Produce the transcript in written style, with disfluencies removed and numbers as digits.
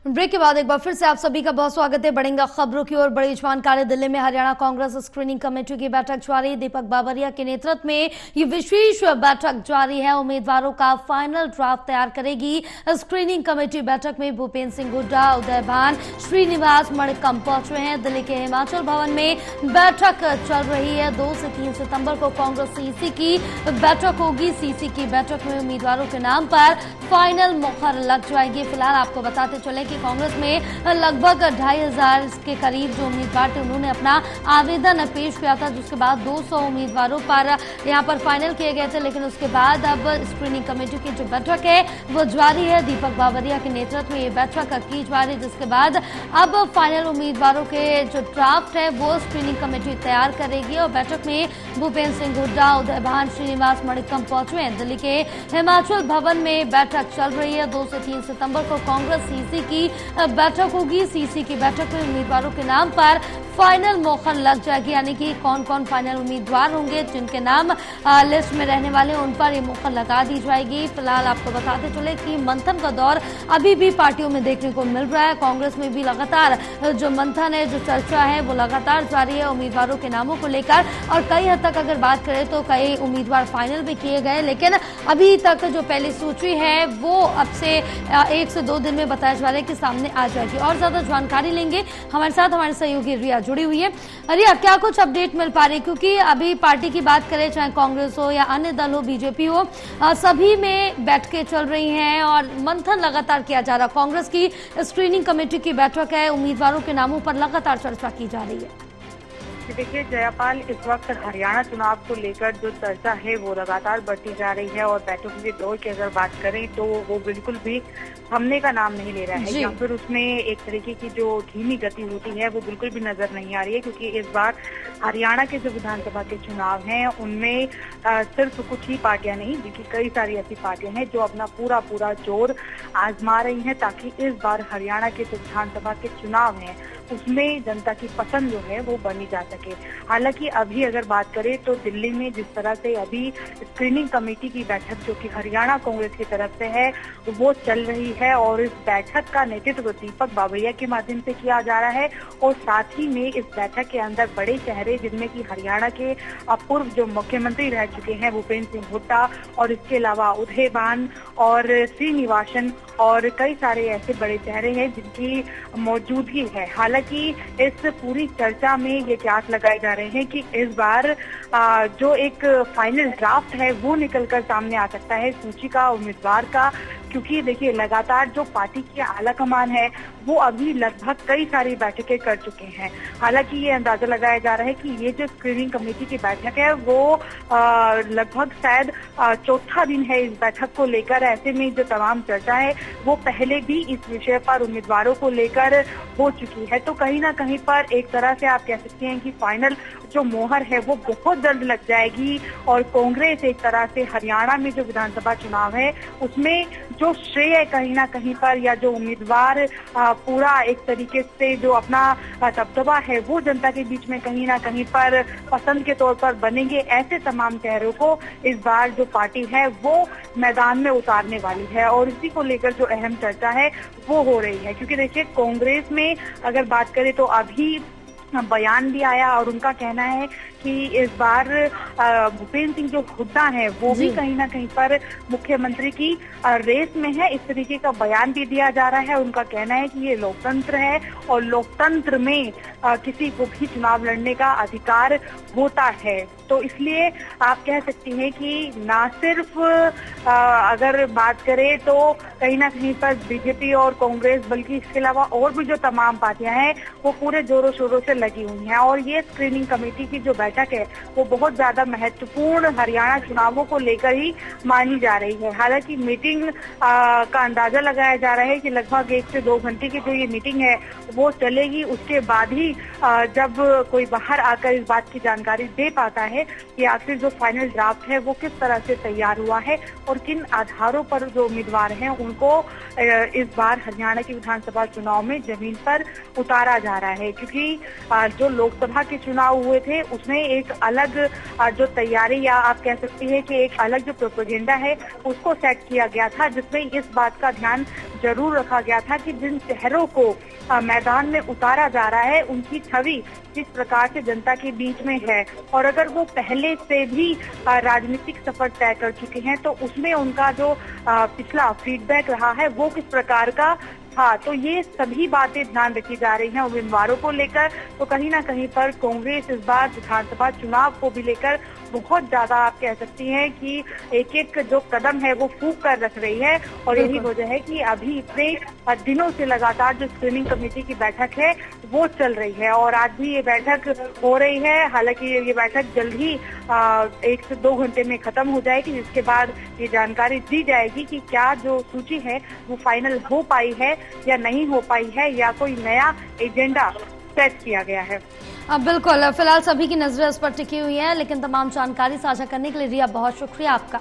Break के बाद एक बार फिर से आप सभी का बहुत स्वागत है। बढ़ेंगे खबरों की ओर। बड़ी जानकारी। दिल्ली में हरियाणा कांग्रेस स्क्रीनिंग कमेटी की बैठक जारी। दीपक बाबरिया के नेतृत्व में ये विशेष बैठक जारी है। उम्मीदवारों का फाइनल ड्राफ्ट तैयार करेगी स्क्रीनिंग कमेटी। बैठक में भूपेंद्र सिंह हुड्डा, उदय भान, श्रीनिवास मणिक्कम पहुंचे हैं। दिल्ली के हिमाचल भवन में बैठक चल रही है। 2 से 3 सितंबर को कांग्रेस सीसी की बैठक होगी। सीसी की बैठक में उम्मीदवारों के नाम पर फाइनल मुहर लग जाएगी। फिलहाल आपको बताते चले कि कांग्रेस में लगभग 2500 के करीब जो उम्मीदवार थे उन्होंने अपना आवेदन पेश किया था, जिसके बाद 200 उम्मीदवारों पर यहां पर फाइनल किए गए थे। लेकिन उसके बाद अब स्क्रीनिंग कमेटी की जो बैठक है वो जारी है। दीपक बाबरिया के नेतृत्व में ये बैठक की जा रही, जिसके बाद अब फाइनल उम्मीदवारों के जो ड्राफ्ट है वो स्क्रीनिंग कमेटी तैयार करेगी। और बैठक में भूपेंद्र सिंह हुड्डा, उदय भान, श्रीनिवास मणिक्कम पहुंचे हैं। दिल्ली के हिमाचल भवन में बैठक चल रही है। 2 से 3 सितंबर को कांग्रेस सीसी की बैठक होगी। सीसी की बैठक में उम्मीदवारों के नाम पर फाइनल मोहर लग जाएगी, यानी कि कौन कौन फाइनल उम्मीदवार होंगे जिनके नाम लिस्ट में रहने वाले उन पर ये मोहर लगा दी जाएगी। फिलहाल आपको बताते चले कि मंथन का दौर अभी भी पार्टियों में देखने को मिल रहा है। कांग्रेस में भी लगातार जो मंथन है, जो चर्चा है वो लगातार जारी है उम्मीदवारों के नामों को लेकर। और कई हद तक अगर बात करें तो कई उम्मीदवार फाइनल भी किए गए, लेकिन अभी तक जो पहली सूची है वो अब से 1 से 2 दिन में बताया जा रहा है कि सामने आ जाएगी। और ज्यादा जानकारी लेंगे, हमारे साथ हमारे सहयोगी रिया जुड़ी हुई है। रिया, क्या कुछ अपडेट मिल पा रही है? क्योंकि अभी पार्टी की बात करें, चाहे कांग्रेस हो या अन्य दल हो, बीजेपी हो, सभी में बैठकें चल रही हैं और मंथन लगातार किया जा रहा। कांग्रेस की स्क्रीनिंग कमेटी की बैठक है, उम्मीदवारों के नामों पर लगातार चर्चा की जा रही है। देखिए जयापाल, इस वक्त हरियाणा चुनाव को लेकर जो चर्चा है वो लगातार बढ़ती जा रही है। और बैठकों के दौर की अगर बात करें तो वो बिल्कुल भी थमने का नाम नहीं ले रहा है, या फिर उसमें एक तरीके की जो धीमी गति होती है वो बिल्कुल भी नजर नहीं आ रही है। क्योंकि इस बार हरियाणा के जो विधानसभा के चुनाव हैं उनमें सिर्फ कुछ ही पार्टियां नहीं, बल्कि कई सारी ऐसी पार्टियां हैं जो अपना पूरा जोर आजमा रही हैं ताकि इस बार हरियाणा के जो विधानसभा के चुनाव हैं उसमें जनता की पसंद जो है वो बनी जा सके। हालांकि अभी अगर बात करें तो दिल्ली में जिस तरह से अभी स्क्रीनिंग कमेटी की बैठक जो कि हरियाणा कांग्रेस की तरफ से है वो चल रही है, और इस बैठक का नेतृत्व दीपक बाबरिया के माध्यम से किया जा रहा है। और साथ ही में इस बैठक के अंदर बड़े चेहरे, जिनमें कि हरियाणा के पूर्व जो मुख्यमंत्री रह चुके हैं भूपेंद्र सिंह हुड्डा, और इसके अलावा उदय भान और श्रीनिवासन, और कई सारे ऐसे बड़े चेहरे हैं जिनकी मौजूदगी है। हालांकि इस पूरी चर्चा में ये कयास लगाए जा रहे हैं कि इस बार जो एक फाइनल ड्राफ्ट है वो निकलकर सामने आ सकता है सूची का, उम्मीदवार का। क्योंकि देखिए लगातार जो पार्टी की आला कमान है वो अभी लगभग कई सारी बैठकें कर चुके हैं। हालांकि ये अंदाजा लगाया जा रहा है कि ये जो स्क्रीनिंग कमेटी की बैठक है वो लगभग शायद चौथा दिन है इस बैठक को लेकर। ऐसे में जो तमाम चर्चा है वो पहले भी इस विषय पर उम्मीदवारों को लेकर हो चुकी है। तो कहीं ना कहीं पर एक तरह से आप कह सकते हैं कि फाइनल जो मोहर है वो बहुत जल्द लग जाएगी। और कांग्रेस एक तरह से हरियाणा में जो विधानसभा चुनाव है उसमें जो श्रेय कहीं ना कहीं पर, या जो उम्मीदवार पूरा एक तरीके से जो अपना दबदबा है वो जनता के बीच में कहीं ना कहीं पर पसंद के तौर पर बनेंगे, ऐसे तमाम चेहरों को इस बार जो पार्टी है वो मैदान में उतारने वाली है। और इसी को लेकर जो अहम चर्चा है वो हो रही है। क्योंकि देखिए कांग्रेस में अगर बात करें तो अभी बयान भी आया और उनका कहना है कि इस बार भूपेंद्र सिंह जो हुड्डा है वो भी कहीं ना कहीं पर मुख्यमंत्री की रेस में है। इस तरीके का बयान भी दिया जा रहा है। उनका कहना है कि ये लोकतंत्र है और लोकतंत्र में किसी को भी चुनाव लड़ने का अधिकार होता है। तो इसलिए आप कह सकती हैं कि ना सिर्फ अगर बात करें तो कहीं ना कहीं पर बीजेपी और कांग्रेस, बल्कि इसके अलावा और भी जो तमाम पार्टियां हैं वो पूरे जोरों शोरों से लगी हुई हैं। और ये स्क्रीनिंग कमेटी की जो बैठक है वो बहुत ज्यादा महत्वपूर्ण हरियाणा चुनावों को लेकर ही मानी जा रही है। हालांकि मीटिंग का अंदाजा लगाया जा रहा है कि लगभग 1 से 2 घंटे की जो ये मीटिंग है वो चलेगी। उसके बाद ही जब कोई बाहर आकर इस बात की जानकारी दे पाता है कि आखिर जो फाइनल ड्राफ्ट है वो किस तरह से तैयार हुआ है और किन आधारों पर जो उम्मीदवार हैं उनको इस बार हरियाणा की विधानसभा चुनाव में जमीन पर उतारा जा रहा है। क्योंकि जो लोकसभा के चुनाव हुए थे उसमें में एक अलग जो तैयारी या आप कह सकती है कि एक अलग जो प्रोपेगेंडा है उसको सेट किया गया था, जिसमें इस बात का ध्यान जरूर रखा गया था कि जिन चेहरों को मैदान में उतारा जा रहा है उनकी छवि किस प्रकार से जनता के बीच में है, और अगर वो पहले से भी राजनीतिक सफर तय कर चुके हैं तो उसमें उनका जो पिछला फीडबैक रहा है वो किस प्रकार का था। तो ये सभी बातें ध्यान रखी जा रही हैं उम्मीदवारों को लेकर। तो कहीं ना कहीं पर कांग्रेस इस बार विधानसभा चुनाव को भी लेकर बहुत ज्यादा आप कह सकती हैं कि एक एक जो कदम है वो फूंक कर रख रही है, और यही वजह है कि अभी इतने दिनों से लगातार जो स्क्रीनिंग कमेटी की बैठक है वो चल रही है, और आज भी ये बैठक हो रही है। हालांकि ये बैठक जल्द ही 1 से 2 घंटे में खत्म हो जाएगी, जिसके बाद ये जानकारी दी जाएगी कि क्या जो सूची है वो फाइनल हो पाई है या नहीं हो पाई है, या कोई नया एजेंडा सेट किया गया है। अब बिल्कुल, फिलहाल सभी की नजरें इस पर टिकी हुई हैं, लेकिन तमाम जानकारी साझा करने के लिए रिया बहुत शुक्रिया आपका।